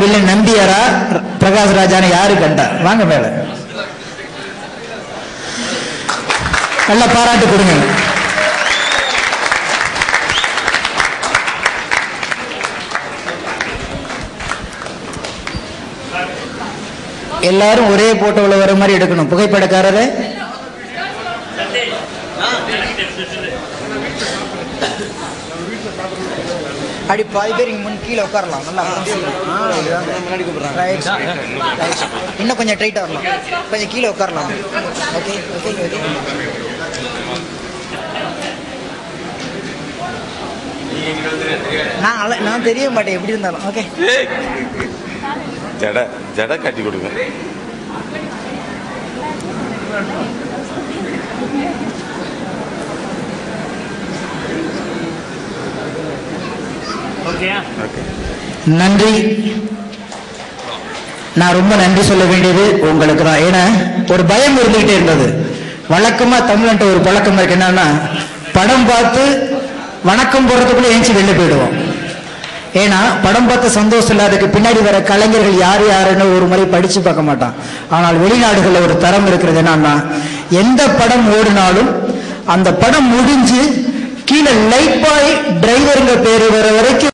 Villain நம்பியாரா Prakash ராஜான்னு யாரு கண்டா? வாங்க மேல நல்ல பாராட்டு கொடுங்க. எல்லாரும் ஒரே போட்டோவில் வர மாதிரி எடுக்கணும். புகைப்படக்காரரு அப்படி பாதி பேர் இங்க முன் கீழே உட்காரலாம். நல்லா இன்னும் கொஞ்சம் டைட்டா வரலாம், கொஞ்சம் கீழே உட்காரலாம். Okay okay okay. நான் தெரிய மாட்டேன் எப்படி இருந்தாலும். ஓகே ஜட ஜட காட்டி கொடுங்க. நன்றி. நான் ரொம்ப நன்றி சொல்ல வேண்டியது உங்களுக்கு தான். ஏன்னா ஒரு பயம் இருந்துகிட்டே இருந்தது. வழக்கமா தமிழ்நாட்டு ஒரு பழக்கம் இருக்கு, என்னன்னா படம் பார்த்து வணக்கம் போடுறதுக்குள்ள ஏஞ்சி வெளில போயிடுவோம். ஏன்னா படம் பார்த்த சந்தோஷம் இல்லை, அதுக்கு பின்னாடி வர கலைஞர்கள் யார் யாருன்னு ஒரு முறை படிச்சு பார்க்க மாட்டான். ஆனால் வெளிநாடுகளில் ஒரு தரம் இருக்கிறது, என்னன்னா எந்த படம் ஓடினாலும் அந்த படம் முடிஞ்சு கீழே லைட் பாய் டிரைவருங்க பேரு வர வரைக்கும்